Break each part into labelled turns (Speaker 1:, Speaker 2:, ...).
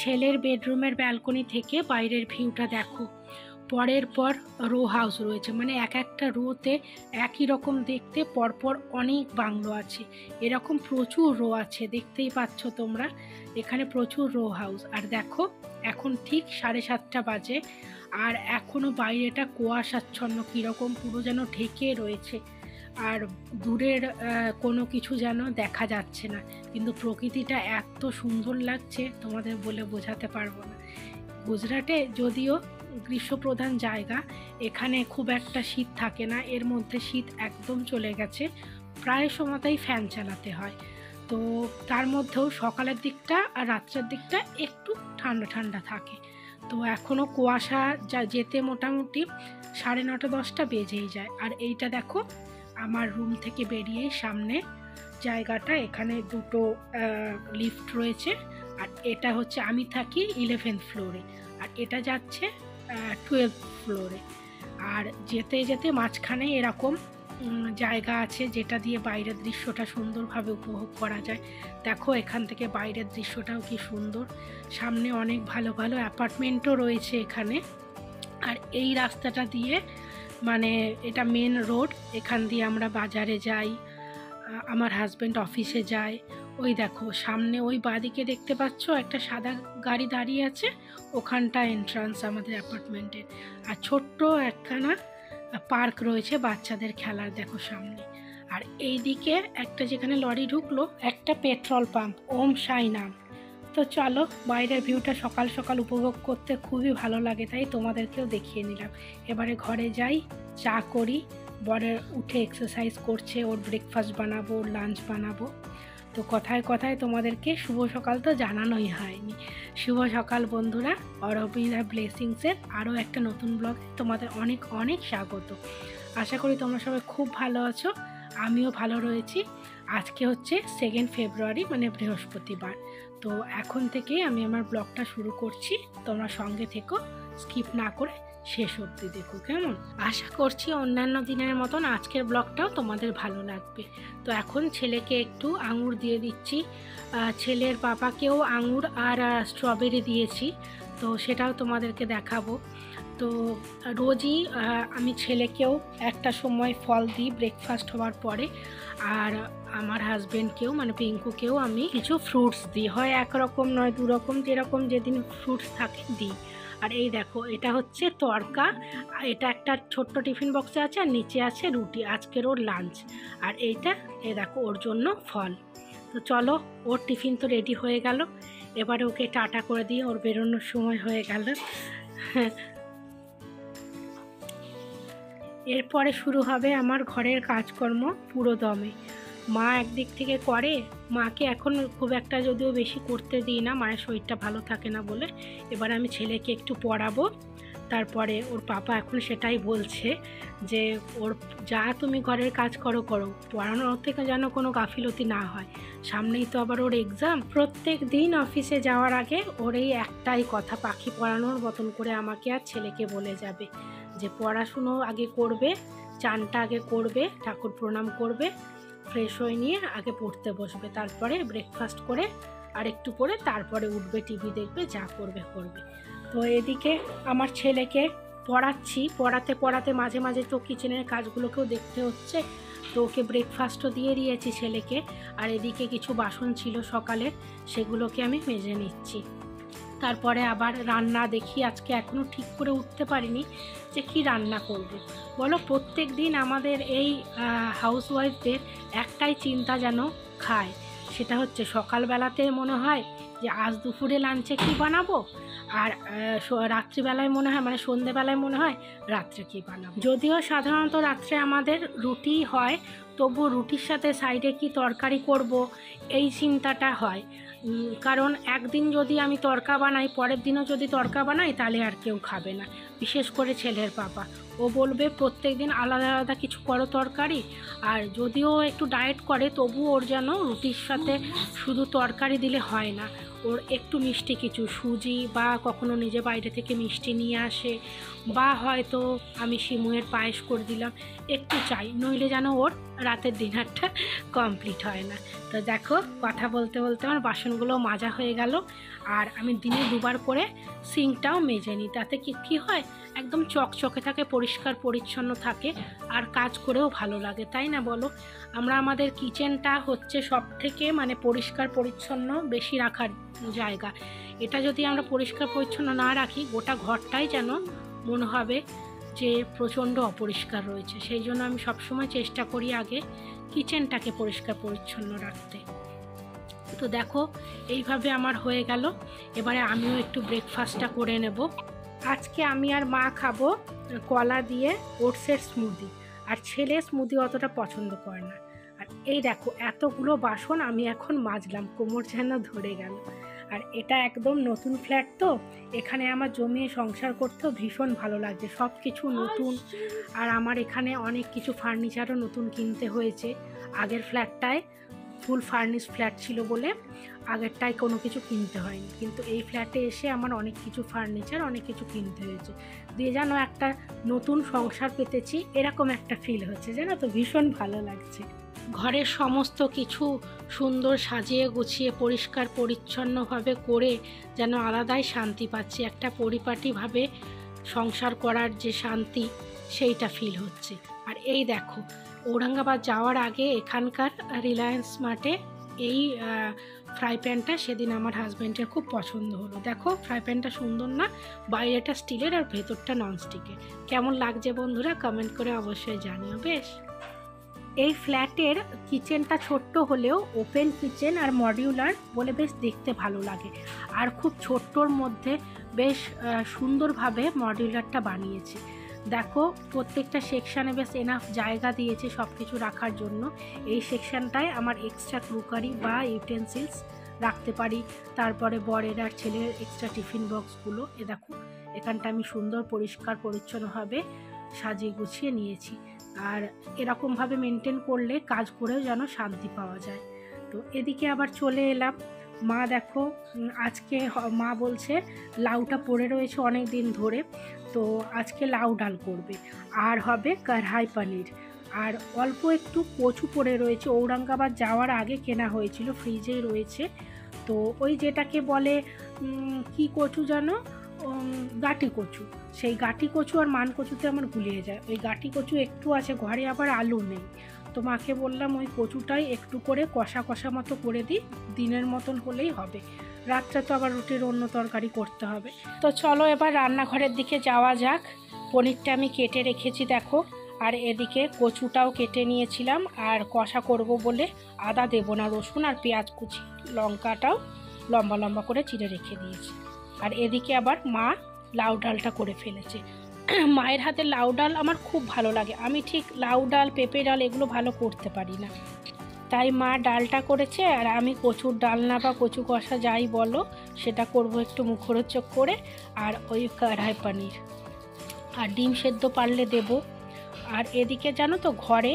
Speaker 1: ছেলের বেডরুমের ব্যালকনি থেকে বাইরের ভিউটা দেখো। পরের পর রো হাউস রয়েছে, মানে এক একটা রোতে একই রকম দেখতে পরপর অনেক বাংলো আছে। এরকম প্রচুর রো আছে, দেখতেই পাচ্ছ তোমরা, এখানে প্রচুর রো হাউস। আর দেখো এখন ঠিক 7:30 বাজে, আর এখনও বাইরেটা কুয়াশাচ্ছন্ন কীরকম, পুরো যেন ঢেকে রয়েছে, আর দূরের কোনো কিছু যেন দেখা যাচ্ছে না। কিন্তু প্রকৃতিটা এত সুন্দর লাগছে তোমাদের বলে বোঝাতে পারবো না। গুজরাটে যদিও গ্রীষ্মপ্রধান জায়গা, এখানে খুব একটা শীত থাকে না, এর মধ্যে শীত একদম চলে গেছে, প্রায় সময়তেই ফ্যান চালাতে হয়। তো তার মধ্যেও সকালের দিকটা আর রাত্রের দিকটা একটু ঠান্ডা ঠান্ডা থাকে। তো এখনও কুয়াশা যেতে মোটামুটি 9:30-10টা বেজেই যায়। আর এইটা দেখো আমার রুম থেকে বেরিয়ে সামনে জায়গাটা, এখানে দুটো লিফট রয়েছে। আর এটা হচ্ছে, আমি থাকি 11th ফ্লোরে, আর এটা যাচ্ছে 12th ফ্লোরে। আর যেতে যেতে মাঝখানে এরকম জায়গা আছে যেটা দিয়ে বাইরের দৃশ্যটা সুন্দরভাবে উপভোগ করা যায়। দেখো এখান থেকে বাইরের দৃশ্যটাও কি সুন্দর, সামনে অনেক ভালো ভালো অ্যাপার্টমেন্টও রয়েছে এখানে। আর এই রাস্তাটা দিয়ে, মানে এটা মেন রোড, এখান দিয়ে আমরা বাজারে যাই, আমার হাজব্যান্ড অফিসে যায়। ওই দেখো সামনে ওই বাঁদিকে দেখতে পাচ্ছ একটা সাদা গাড়ি দাঁড়িয়ে আছে, ওখানটা এন্ট্রান্স আমাদের অ্যাপার্টমেন্টের। আর ছোট্ট একখানা পার্ক রয়েছে বাচ্চাদের খেলার, দেখো সামনে। আর এই দিকে একটা যেখানে লরি ঢুকলো, একটা পেট্রোল পাম্প, ওম সাই নাম। তো চলো, বাইরের ভিউটা সকাল সকাল উপভোগ করতে খুবই ভালো লাগে, তাই তোমাদেরকেও দেখিয়ে নিলাম। এবারে ঘরে যাই, চা করি। বরের উঠে এক্সারসাইজ করছে, ওর ব্রেকফাস্ট বানাবো, ওর লাঞ্চ বানাবো। তো কথায় কথায় তোমাদেরকে শুভ সকাল তো জানানোই হয়নি। শুভ সকাল বন্ধুরা, অরবিন্দা ব্লেসিংসের আরও একটা নতুন ব্লগে তোমাদের অনেক অনেক স্বাগত। আশা করি তোমরা সবাই খুব ভালো আছো, আমিও ভালো রয়েছি। আজকে হচ্ছে 2 ফেব্রুয়ারি, মানে বৃহস্পতিবার। তো এখন থেকেই আমি আমার ব্লগটা শুরু করছি, তোমরা সঙ্গে থেকো, স্কিপ না করে শেষ অবধি দেখো কেমন। আশা করছি অন্যান্য দিনের মতন আজকের ব্লগটাও তোমাদের ভালো লাগবে। তো এখন ছেলেকে একটু আঙুর দিয়ে দিচ্ছি, ছেলের পাপাকেও আঙুর আর স্ট্রবেরি দিয়েছি, তো সেটাও তোমাদেরকে দেখাবো। তো রোজই আমি ছেলেকেও একটা সময় ফল দিই ব্রেকফাস্ট হওয়ার পরে, আর আমার হাজব্যান্ডকেও মানে পিঙ্কুকেও আমি কিছু ফ্রুটস দিই, হয় একরকম নয় দুরকম, যেরকম যেদিন ফ্রুটস থাকে দিই। আর এই দেখো এটা হচ্ছে তরকা, এটা একটা ছোট্ট টিফিন বক্সে আছে, আর নিচে আছে রুটি, আজকের ওর লাঞ্চ। আর এইটা এই দেখো ওর জন্য ফল। তো চলো, ওর টিফিন তো রেডি হয়ে গেল, এবারে ওকে টাটা করে দিয়ে ওর বেরোনোর সময় হয়ে গেল। এরপরে শুরু হবে আমার ঘরের কাজকর্ম পুরো দমে। মা একদিক থেকে করে, মাকে এখন খুব একটা যদিও বেশি করতে দিই না, মায়ের শরীরটা ভালো থাকে না বলে। এবার আমি ছেলেকে একটু পড়াবো, তারপরে ওর পাপা এখন সেটাই বলছে যে ওর যা তুমি ঘরের কাজ করো, পড়ানোর থেকে যেন কোনো গাফিলতি না হয়, সামনেই তো আবার ওর এক্সাম। প্রত্যেক দিন অফিসে যাওয়ার আগে ওর এই একটাই কথা, পাখি পড়ানোর মতন করে আমাকে আর ছেলেকে বলে যাবে যে পড়াশুনো আগে করবে, চানটা আগে করবে, ঠাকুর প্রণাম করবে, ফ্রেশ হয়ে নিয়ে আগে পড়তে বসবে, তারপরে ব্রেকফাস্ট করে আর একটু পরে তারপরে উঠবে, টিভি দেখবে, যা করবে। তো এদিকে আমার ছেলেকে পড়াচ্ছি, পড়াতে পড়াতে মাঝে মাঝে তো কিচেনের কাজগুলোকেও দেখতে হচ্ছে। তো ওকে ব্রেকফাস্টও দিয়ে দিয়েছি ছেলেকে, আর এদিকে কিছু বাসন ছিল সকালের, সেগুলোকে আমি মেজে নিচ্ছি। তারপরে আবার রান্না দেখি, আজকে এখনও ঠিক করে উঠতে পারিনি যে কি রান্না করব। বলো, প্রত্যেক দিন আমাদের এই হাউসওয়াইফদের একটাই চিন্তা যেন খায়, সেটা হচ্ছে সকালবেলাতে মনে হয় যে আজ দুপুরে লাঞ্চে কী বানাবো, আর রাত্রিবেলায় মনে হয়, মানে সন্ধেবেলায় মনে হয় রাত্রে কী বানাবো। যদিও সাধারণত রাত্রে আমাদের রুটি হয়, তবু রুটির সাথে সাইডে কি তরকারি করব এই চিন্তাটা হয়। কারণ একদিন যদি আমি তরকা বানাই, পরের দিনও যদি তরকা বানাই, তাহলে আর কেউ খাবে না, বিশেষ করে ছেলের পাপা। ও বলবে প্রত্যেক দিন আলাদা আলাদা কিছু করো তরকারি। আর যদিও একটু ডায়েট করে, তবু ওর যেন রুটির সাথে শুধু তরকারি দিলে হয় না, ওর একটু মিষ্টি কিছু সুজি বা কখনো নিজে বাইরে থেকে মিষ্টি নিয়ে আসে, বা হয়তো আমি সিমুয়ের পায়েস করে দিলাম, একটু চাই, নইলে যেন ওর রাতের ডিনারটা কমপ্লিট হয় না। তো দেখো কথা বলতে বলতে আমার বাসনগুলো মাজা হয়ে গেল। আর আমি দিনে 2বার করে সিঙ্কটাও মেজে নিই, তাতে কি হয় একদম চকচকে থাকে, পরিষ্কার পরিচ্ছন্ন থাকে, আর কাজ করেও ভালো লাগে, তাই না বলো? আমরা আমাদের কিচেনটা হচ্ছে সব থেকে মানে পরিষ্কার পরিচ্ছন্ন বেশি রাখার জায়গা। এটা যদি আমরা পরিষ্কার পরিচ্ছন্ন না রাখি, গোটা ঘরটাই যেন মনে হবে যে প্রচণ্ড অপরিষ্কার রয়েছে। সেই জন্য আমি সবসময় চেষ্টা করি আগে কিচেনটাকে পরিষ্কার পরিচ্ছন্ন রাখতে। তো দেখো এইভাবে আমার হয়ে গেল। এবারে আমিও একটু ব্রেকফাস্টটা করে নেব। আজকে আমি আর মা খাবো কলা দিয়ে ওটসের স্মুদি, আর ছেলে স্মুদি অতটা পছন্দ করে না। আর এই দেখো এতগুলো বাসন আমি এখন মাজলাম, কোমর যেন ধরে গেল। আর এটা একদম নতুন ফ্ল্যাট, তো এখানে আমার জমিয়ে সংসার করতেও ভীষণ ভালো লাগছে, সব কিছু নতুন। আর আমার এখানে অনেক কিছু ফার্নিচারও নতুন কিনতে হয়েছে। আগের ফ্ল্যাটটায় ফুল ফার্নিশ ফ্ল্যাট ছিল বলে আগেরটায় কোনো কিছু কিনতে হয়নি, কিন্তু এই ফ্ল্যাটে এসে আমার অনেক কিছু ফার্নিচার অনেক কিছু কিনতে হয়েছে, দিয়ে যেন একটা নতুন সংসার পেতেছি এরকম একটা ফিল হচ্ছে, জানো তো, ভীষণ ভালো লাগছে। ঘরের সমস্ত কিছু সুন্দর সাজিয়ে গুছিয়ে পরিষ্কার পরিচ্ছন্নভাবে করে যেন আলাদাই শান্তি পাচ্ছি, একটা পরিপাটিভাবে সংসার করার যে শান্তি সেইটা ফিল হচ্ছে। আর এই দেখো ঔরঙ্গাবাদ যাওয়ার আগে এখানকার রিলায়েন্স মার্টে এই ফ্রাই প্যানটা সেদিন আমার হাজব্যান্ডের খুব পছন্দ হলো। দেখো ফ্রাই প্যানটা সুন্দর না? বাইরেটা স্টিলের আর ভেতরটা ননস্টিকের। কেমন লাগছে বন্ধুরা কমেন্ট করে অবশ্যই জানিও। বেশ, এই ফ্ল্যাটের কিচেনটা ছোট্ট হলেও ওপেন কিচেন আর মডিউলার বলে বেশ দেখতে ভালো লাগে, আর খুব ছোট্টর মধ্যে বেশ সুন্দরভাবে মডিউলারটা বানিয়েছে। দেখো প্রত্যেকটা সেকশানে বেশ এনাফ জায়গা দিয়েছে সব কিছু রাখার জন্য। এই সেকশানটায় আমার এক্সট্রা ক্রুকারি বা ইউটেন্সিলস রাখতে পারি, তারপরে বরের আর ছেলের এক্সট্রা টিফিন বক্সগুলো। এ দেখো এখানটা আমি সুন্দর পরিষ্কার পরিচ্ছন্নভাবে সাজিয়ে গুছিয়ে নিয়েছি। আর এরকমভাবে মেনটেন করলে কাজ করেও যেন শান্তি পাওয়া যায়। তো এদিকে আবার চলে এলাম। মা দেখো আজকে মা বলছে লাউটা পড়ে রয়েছে অনেক দিন ধরে, তো আজকে লাউ ডাল করবে, আর হবে কড়াই পনির, আর অল্প একটু কচু পড়ে রয়েছে, ঔরঙ্গাবাদ যাওয়ার আগে কেনা হয়েছিল, ফ্রিজেই রয়েছে। তো ওই যেটাকে বলে কি কচু জানো, গাটি কচু, সেই গাটি কচু আর মান কচুতে আমার গুলিয়ে যায়। ওই গাটি কচু একটু আছে ঘরে, আবার আলু নেই, তো মাকে বললাম ওই কচুটাই একটু করে কষা কষা মতো করে দিই, দিনের মতন হলেই হবে, রাত্রে তো আবার রুটির অন্য তরকারি করতে হবে। তো চলো এবার রান্নাঘরের দিকে যাওয়া যাক। পনিরটা আমি কেটে রেখেছি দেখো, আর এদিকে কচুটাও কেটে নিয়েছিলাম, আর কষা করব বলে আদা দেবো না, রসুন আর পেঁয়াজ কুচি, লঙ্কাটাও লম্বা লম্বা করে চিড়ে রেখে দিয়েছি। আর এদিকে আবার মা লাউ ডালটা করে ফেলেছে। মায়ের হাতে লাউ ডাল আমার খুব ভালো লাগে, আমি ঠিক লাউ ডাল পেঁপে ডাল এগুলো ভালো করতে পারি না, তাই মা ডালটা করেছে, আর আমি কচুর ডালনা বা কচু কষা যাই বলো সেটা করব একটু মুখরোচক করে, আর ওই কড়াই পনির আর ডিম সেদ্ধ পারলে দেবো। আর এদিকে জানো তো ঘরে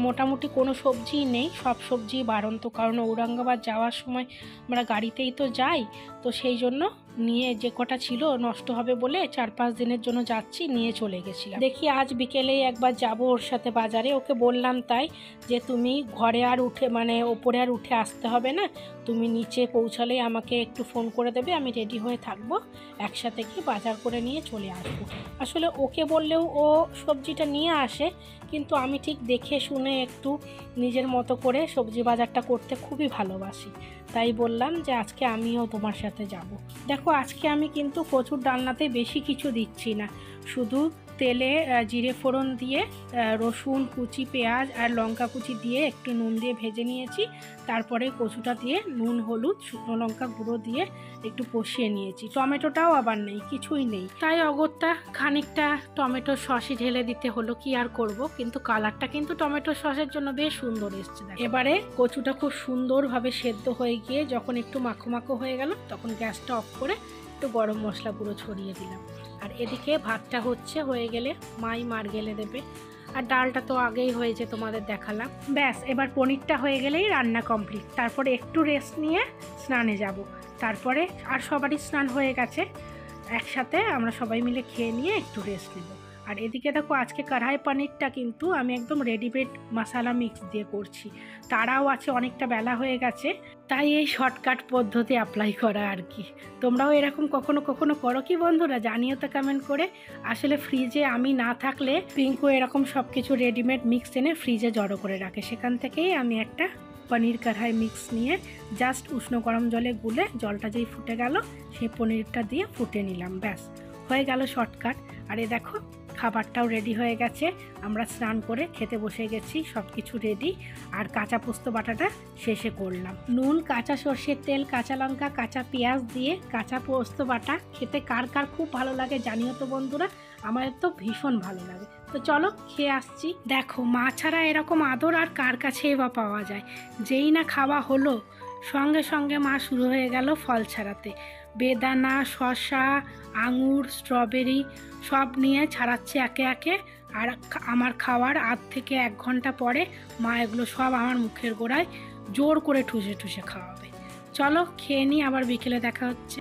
Speaker 1: মোটামুটি কোনো সবজি নেই, সব সবজি বাড়ন্ত, কারণ ঔরঙ্গাবাদ যাওয়ার সময় আমরা গাড়িতেই তো যাই, তো সেই জন্য নিয়ে যে কটা ছিল নষ্ট হবে বলে 4-5 দিনের জন্য যাচ্ছি, নিয়ে চলে গেছিলাম। দেখি আজ বিকেলেই একবার যাব ওর সাথে বাজারে, ওকে বললাম তাই যে তুমি ঘরে আর উঠে মানে ওপরে আর উঠে আসতে হবে না, তুমি নিচে পৌঁছালেই আমাকে একটু ফোন করে দেবে, আমি রেডি হয়ে থাকবো, একসাথে গিয়ে বাজার করে নিয়ে চলে আসবো। আসলে ওকে বললেও ও সবজিটা নিয়ে আসে, কিন্তু আমি ঠিক দেখে শুনে একটু নিজের মতো করে সবজি বাজারটা করতে খুবই ভালোবাসি, তাই বললাম যে আজকে আমিও তোমার সাথে যাব। দেখো আজকে আমি কিন্তু কচুর ডালনাতে বেশি কিছু দিচ্ছি না, শুধু তেলে জিরে ফোড়ন দিয়ে রসুন কুচি, পেঁয়াজ আর লঙ্কা কুচি দিয়ে একটু নুন দিয়ে ভেজে নিয়েছি, তারপরে কচুটা দিয়ে নুন হলুদ শুকনো লঙ্কা গুঁড়ো দিয়ে একটু কষিয়ে নিয়েছি। টমেটোটাও আবার নেই, কিছুই নেই, তাই অগত্যা খানিকটা টমেটো সসই ঢেলে দিতে হলো, কি আর করব, কিন্তু কালারটা কিন্তু টমেটো সসের জন্য বেশ সুন্দর এসছে। এবারে কচুটা খুব সুন্দরভাবে সেদ্ধ হয়ে গিয়ে যখন একটু মাখো মাখো হয়ে গেল, তখন গ্যাসটা অফ করে একটু গরম মশলা গুঁড়ো ছড়িয়ে দিলাম। আর এদিকে ভাতটা হয়ে গেলে মাই মার গেলে দেবে, আর ডালটা তো আগেই হয়েছে তোমাদের দেখালাম। ব্যাস এবার পনিরটা হয়ে গেলেই রান্না কমপ্লিট, তারপরে একটু রেস্ট নিয়ে স্নানে যাব। তারপরে আর সবারই স্নান হয়ে গেছে, একসাথে আমরা সবাই মিলে খেয়ে নিয়ে একটু রেস্ট নেব। আর এদিকে দেখো আজকে কড়াই পনিরটা কিন্তু আমি একদম রেডিমেড মশলা মিক্স দিয়ে করছি। তারাও আছে, অনেকটা বেলা হয়ে গেছে, তাই এই শর্টকাট পদ্ধতি অ্যাপ্লাই করা আর কি। তোমরাও এরকম কখনো কখনো করো কি বন্ধুরা? জানিও তো কমেন্ট করে। আসলে ফ্রিজে আমি না থাকলে পিঙ্কু এরকম সব কিছু রেডিমেড মিক্স এনে ফ্রিজে জড়ো করে রাখে, সেখান থেকেই আমি একটা পনির কড়াই মিক্স নিয়ে জাস্ট উষ্ণ গরম জলে গুলে জলটা যেই ফুটে গেল সেই পনিরটা দিয়ে ফুটে নিলাম, ব্যাস হয়ে গেল শর্টকাট। আর এ দেখো খাবারটাও রেডি হয়ে গেছে, আমরা স্নান করে খেতে বসে গেছি, সব কিছু রেডি। আর কাঁচা পোস্ত বাটাটা শেষে করলাম, নুন, কাঁচা সর্ষের তেল, কাঁচা লঙ্কা, কাঁচা পেঁয়াজ দিয়ে কাঁচা পোস্ত বাটা খেতে কার কার খুব ভালো লাগে জানিও তো বন্ধুরা, আমার তো ভীষণ ভালো লাগে। তো চলো খেয়ে আসছি। দেখো মা ছাড়া এরকম আদর আর কার কাছেই বা পাওয়া যায়। যেই না খাওয়া হলো সঙ্গে সঙ্গে মা শুরু হয়ে গেল ফল ছাড়াতে, বেদানা, শসা, আঙুর, স্ট্রবেরি সব নিয়ে ছাড়াচ্ছে একে একে। আর আমার খাওয়ার আধ থেকে 1 ঘন্টা পরে মা এগুলো সব আমার মুখের গোড়ায় জোর করে ঠুসে ঠুসে খাওয়াবে। চলো খেয়ে নিই, আবার বিকেলে দেখা হচ্ছে।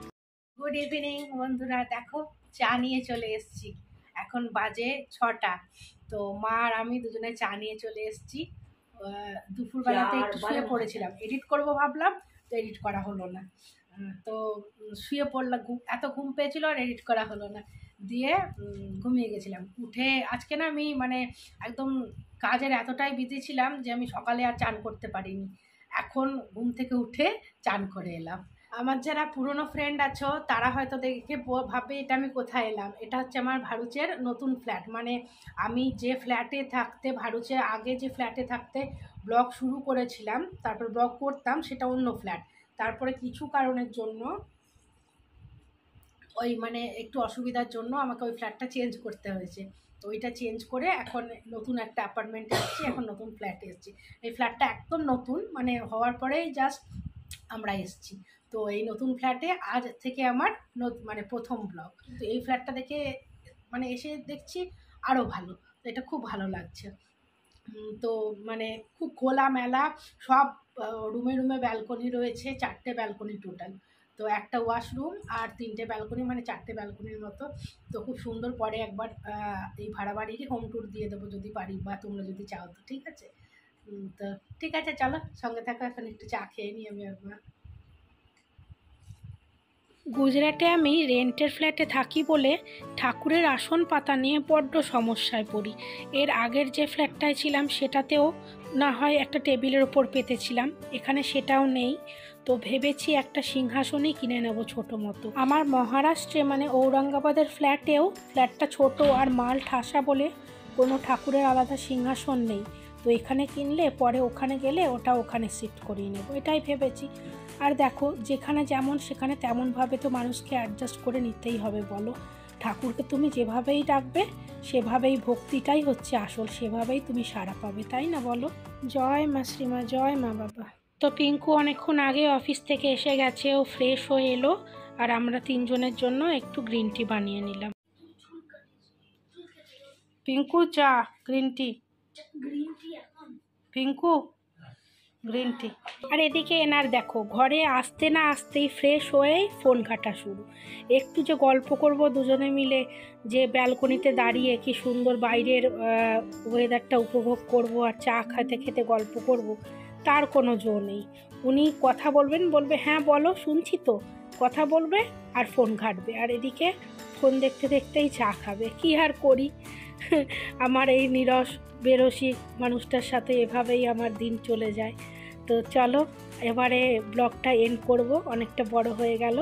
Speaker 1: গুড ইভিনিং বন্ধুরা, দেখো চা নিয়ে চলে এসেছি, এখন বাজে 6টা। তো মা আর আমি দুজনে চা নিয়ে চলে এসেছি। দুপুরবেলাতে একটু শুয়ে পড়েছিলাম, এডিট করব ভাবলাম, তো এডিট করা হলো না। তো শুয়ে পড়লাম, এত ঘুম পেয়েছিল আর এডিট করা হলো না, দিয়ে ঘুমিয়ে গেছিলাম। উঠে আজকে না আমি মানে একদম কাজের এতটাই বিজি ছিলাম যে আমি সকালে আর চান করতে পারিনি, এখন ঘুম থেকে উঠে চান করে এলাম। আমার যারা পুরনো ফ্রেন্ড আছো তারা হয়তো দেখে ভাববে এটা আমি কোথায় এলাম। এটা হচ্ছে আমার ভারুচের নতুন ফ্ল্যাট, মানে আমি যে ফ্ল্যাটে থাকতে, ভারুচে আগে যে ফ্ল্যাটে থাকতে ব্লগ শুরু করেছিলাম, তারপর ব্লগ করতাম, সেটা অন্য ফ্ল্যাট। তারপরে কিছু কারণের জন্য ওই মানে একটু অসুবিধার জন্য আমাকে ওই ফ্ল্যাটটা চেঞ্জ করতে হয়েছে। তো ওইটা চেঞ্জ করে এখন নতুন একটা অ্যাপার্টমেন্টে এসেছি, এখন নতুন ফ্ল্যাটে এসেছি। এই ফ্ল্যাটটা একদম নতুন, মানে হওয়ার পরেই জাস্ট আমরা এসেছি। তো এই নতুন ফ্ল্যাটে আজ থেকে আমার মানে প্রথম ব্লগ। তো এই ফ্ল্যাটটা দেখে মানে এসে দেখছি আরও ভালো, তো এটা খুব ভালো লাগছে। তো মানে খুব খোলামেলা, সব রুমে রুমে ব্যালকনি রয়েছে, 4টে ব্যালকনি টোটাল। তো একটা ওয়াশরুম আর 3টে ব্যালকনি, মানে 4টে ব্যালকনির মতো। তো খুব সুন্দর। পরে একবার এই ভাড়া বাড়িরই হোম ট্যুর দিয়ে দেবো যদি পারি, বা তোমরা যদি চাও তো। ঠিক আছে, তো ঠিক আছে চলো সঙ্গে থাকো, এখন একটু চা খেয়ে নিই আমি একবার। গুজরাটে আমি রেন্টের ফ্ল্যাটে থাকি বলে ঠাকুরের আসন পাতা নিয়ে বড্ড সমস্যায় পড়ি। এর আগের যে ফ্ল্যাটটায় ছিলাম সেটাতেও না হয় একটা টেবিলের ওপর পেতেছিলাম, এখানে সেটাও নেই। তো ভেবেছি একটা সিংহাসনই কিনে নেব ছোটো মতো। আমার মহারাষ্ট্রে মানে ঔরঙ্গাবাদের ফ্ল্যাটটা ছোট আর মাল ঠাসা বলে কোনো ঠাকুরের আলাদা সিংহাসন নেই। তো এখানে কিনলে পরে ওখানে গেলে ওটা ওখানে শিফট করিয়ে নেব, এটাই ভেবেছি। আর দেখো যেখানে যেমন সেখানে তেমনভাবে তো মানুষকে অ্যাডজাস্ট করে নিতেই হবে বলো। ঠাকুরকে তুমি যেভাবেই ডাকবে সেভাবেই, ভক্তিটাই হচ্ছে আসল, সেভাবেই তুমি সাড়া পাবে, তাই না বলো? জয় মা শ্রীমা, জয় মা বাবা। তো পিঙ্কু অনেকক্ষণ আগে অফিস থেকে এসে গেছে, ও ফ্রেশ হয়ে এলো, আর আমরা 3জনের জন্য একটু গ্রিন টি বানিয়ে নিলাম। পিঙ্কু চা, green tea, Pinku green tea. আর এদিকে এনার দেখো ঘরে আসতে না আসতেই ফ্রেশ হয়েই ফোন ঘাটা শুরু। একটু যে গল্প করব দুজনে মিলে, যে ব্যালকনিতে দাঁড়িয়ে কি সুন্দর বাইরের ওয়েদারটা উপভোগ করব আর চা খেতে খেতে গল্প করব, তার কোনো জো নেই। উনি কথা বলবেন, বলবে হ্যাঁ বলো শুনছি তো, কথা বলবে আর ফোন ঘাটবে, আর এদিকে ফোন দেখতে দেখতেই চা খাবে। কি আর করি, আমার এই নিরস বেরসি মানুষটার সাথে এভাবেই আমার দিন চলে যায়। তো চলো এবারে ব্লগটা এন্ড করব, অনেকটা বড় হয়ে গেল।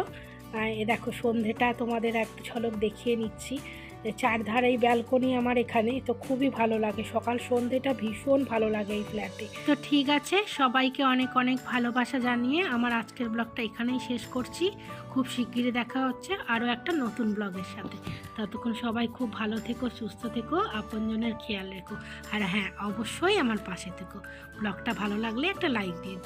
Speaker 1: এ দেখো সন্ধেটা তোমাদের একটু ঝলক দেখিয়ে নিচ্ছি। চারধারেই ব্যালকনি আমার এখানে, তো খুবই ভালো লাগে, সকাল সন্ধেটা ভীষণ ভালো লাগে এই ফ্ল্যাটে। তো ঠিক আছে, সবাইকে অনেক অনেক ভালোবাসা জানিয়ে আমার আজকের ব্লগটা এখানেই শেষ করছি। খুব শিগগিরই দেখা হচ্ছে আরও একটা নতুন ব্লগের সাথে। ততক্ষণ সবাই খুব ভালো থেকো, সুস্থ থেকো, আপনজনের খেয়াল রেখো, আর হ্যাঁ অবশ্যই আমার পাশে থেকো। ব্লগটা ভালো লাগলে একটা লাইক দিন।